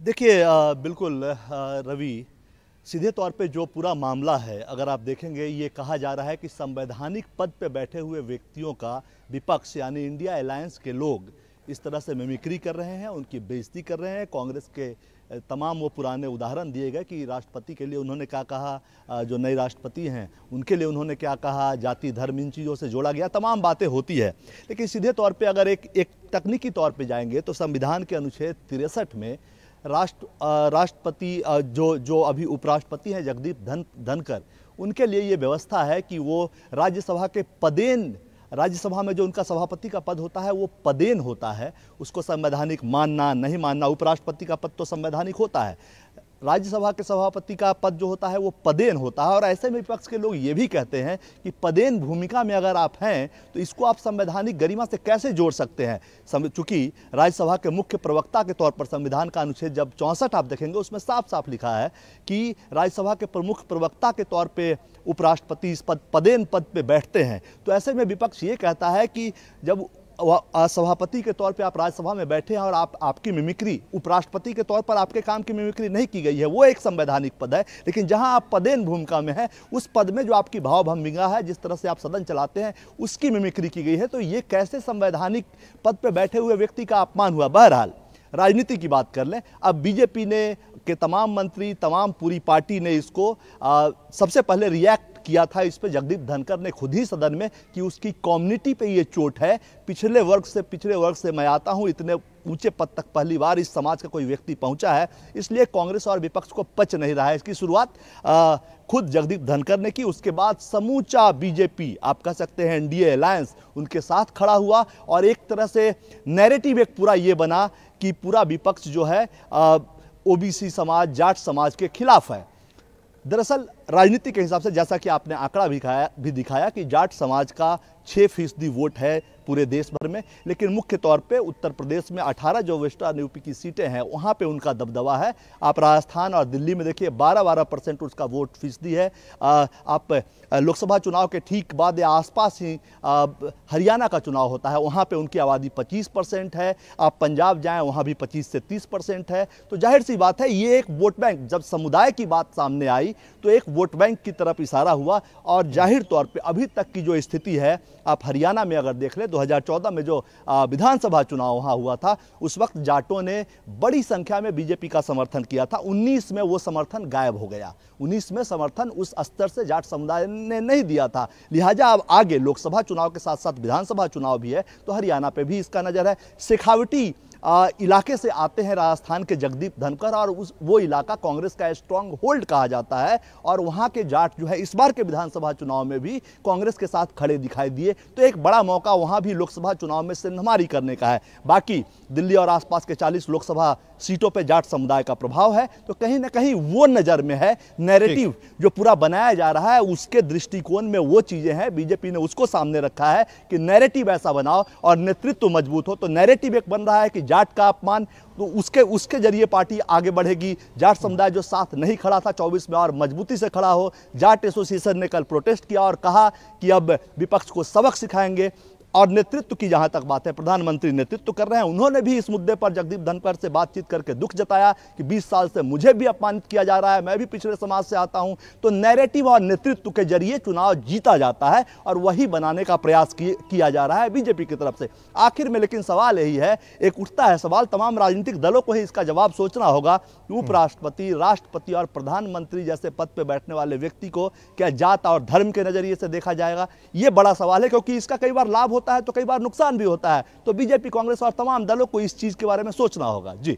देखिए बिल्कुल रवि, सीधे तौर पे जो पूरा मामला है, अगर आप देखेंगे, ये कहा जा रहा है कि संवैधानिक पद पे बैठे हुए व्यक्तियों का विपक्ष यानी इंडिया अलायंस के लोग इस तरह से मिमिक्री कर रहे हैं, उनकी बेइज्जती कर रहे हैं। कांग्रेस के तमाम वो पुराने उदाहरण दिए गए कि राष्ट्रपति के लिए उन्होंने क्या कहा, जो नए राष्ट्रपति हैं उनके लिए उन्होंने क्या कहा, जाति धर्म इन चीज़ों से जोड़ा गया, तमाम बातें होती है। लेकिन सीधे तौर पे अगर एक तकनीकी तौर पे जाएंगे तो संविधान के अनुच्छेद 63 में राष्ट्रपति जो अभी उपराष्ट्रपति हैं जगदीप धनखड़, उनके लिए ये व्यवस्था है कि वो राज्यसभा के पदेन, राज्यसभा में जो उनका सभापति का पद होता है वो पदेन होता है, उसको संवैधानिक मानना नहीं मानना। उपराष्ट्रपति का पद तो संवैधानिक होता है, राज्यसभा के सभापति का पद जो होता है वो पदेन होता है। और ऐसे में विपक्ष के लोग ये भी कहते हैं कि पदेन भूमिका में अगर आप हैं तो इसको आप संवैधानिक गरिमा से कैसे जोड़ सकते हैं। चूंकि राज्यसभा के मुख्य प्रवक्ता के तौर पर संविधान का अनुच्छेद जब 64 आप देखेंगे उसमें साफ साफ लिखा है कि राज्यसभा के प्रमुख प्रवक्ता के तौर पर उपराष्ट्रपति इस पदेन पद पर बैठते हैं। तो ऐसे में विपक्ष ये कहता है कि जब सभापति के तौर पे आप राज्यसभा में बैठे हैं और आपकी मिमिक्री उपराष्ट्रपति के तौर पर आपके काम की मिमिक्री नहीं की गई है, वो एक संवैधानिक पद है। लेकिन जहां आप पदेन भूमिका में है, उस पद में जो आपकी भाव भंगिमा है, जिस तरह से आप सदन चलाते हैं, उसकी मिमिक्री की गई है। तो ये कैसे संवैधानिक पद पे बैठे हुए व्यक्ति का अपमान हुआ। बहरहाल राजनीति की बात कर लें, अब बीजेपी ने के तमाम मंत्री, तमाम पूरी पार्टी ने इसको सबसे पहले रिएक्ट किया था इस पे जगदीप धनखड़ ने खुद ही सदन में कि उसकी कम्युनिटी पे ये चोट है, पिछड़े वर्ग से मैं आता हूं, इतने ऊंचे पद तक पहली बार इस समाज का कोई व्यक्ति पहुंचा है, इसलिए कांग्रेस और विपक्ष को पच नहीं रहा है। इसकी शुरुआत खुद जगदीप धनखड़ ने की, उसके बाद समूचा बीजेपी, आप कह सकते हैं एनडीए अलायंस, उनके साथ खड़ा हुआ और एक तरह से नैरेटिव एक पूरा ये बना कि पूरा विपक्ष जो है ओबीसी समाज, जाट समाज के खिलाफ है। दरअसल राजनीति के हिसाब से, जैसा कि आपने आंकड़ा भी दिखाया कि जाट समाज का 6% वोट है पूरे देश भर में, लेकिन मुख्य तौर पे उत्तर प्रदेश में 18 जो वेस्टर्न यूपी की सीटें हैं वहाँ पे उनका दबदबा है। आप राजस्थान और दिल्ली में देखिए 12% उसका वोट फीसदी है। आप लोकसभा चुनाव के ठीक बाद या आसपास ही हरियाणा का चुनाव होता है, वहाँ पे उनकी आबादी 25% है। आप पंजाब जाएँ, वहाँ भी 25 से 30% है। तो जाहिर सी बात है ये एक वोट बैंक, जब समुदाय की बात सामने आई तो एक वोट बैंक की तरफ इशारा हुआ। और जाहिर तौर पर अभी तक की जो स्थिति है, आप हरियाणा में अगर देख लें, 2014 में जो विधानसभा चुनाव वहाँ हुआ था, उस वक्त जाटों ने बड़ी संख्या में बीजेपी का समर्थन किया था। 19 में वो समर्थन गायब हो गया, 19 में समर्थन उस स्तर से जाट समुदाय ने नहीं दिया था। लिहाजा अब आगे लोकसभा चुनाव के साथ साथ विधानसभा चुनाव भी है, तो हरियाणा पे भी इसका नजर है। शेखावटी इलाके से आते हैं राजस्थान के जगदीप धनखड़, और वो इलाका कांग्रेस का स्ट्रांग होल्ड कहा जाता है, और वहां के जाट जो है इस बार के विधानसभा चुनाव में भी कांग्रेस के साथ खड़े दिखाई दिए। तो एक बड़ा मौका वहां भी लोकसभा चुनाव में सिंधमारी करने का है। बाकी दिल्ली और आसपास के 40 लोकसभा सीटों पर जाट समुदाय का प्रभाव है, तो कहीं ना कहीं वो नजर में है। नैरेटिव जो पूरा बनाया जा रहा है उसके दृष्टिकोण में वो चीजें हैं, बीजेपी ने उसको सामने रखा है कि नैरेटिव ऐसा बनाओ और नेतृत्व मजबूत हो। तो नैरेटिव एक बन रहा है कि जाट का अपमान, तो उसके जरिए पार्टी आगे बढ़ेगी। जाट समुदाय जो साथ नहीं खड़ा था 24 में और मजबूती से खड़ा हो। जाट एसोसिएशन ने कल प्रोटेस्ट किया और कहा कि अब विपक्ष को सबक सिखाएंगे। और नेतृत्व की जहां तक बात है, प्रधानमंत्री नेतृत्व कर रहे हैं, उन्होंने भी इस मुद्दे पर जगदीप धनखड़ से बातचीत करके दुख जताया कि 20 साल से मुझे भी अपमानित किया जा रहा है, मैं भी पिछड़े समाज से आता हूं। तो नैरेटिव और नेतृत्व के जरिए चुनाव जीता जाता है और वही बनाने का प्रयास किया जा रहा है बीजेपी की तरफ से। आखिर में लेकिन सवाल यही है, एक उठता है सवाल, तमाम राजनीतिक दलों को ही इसका जवाब सोचना होगा कि उपराष्ट्रपति, राष्ट्रपति और प्रधानमंत्री जैसे पद पर बैठने वाले व्यक्ति को क्या जात और धर्म के नजरिए से देखा जाएगा। ये बड़ा सवाल है, क्योंकि इसका कई बार लाभ होता है तो कई बार नुकसान भी होता है। तो बीजेपी, कांग्रेस और तमाम दलों को इस चीज के बारे में सोचना होगा। जी।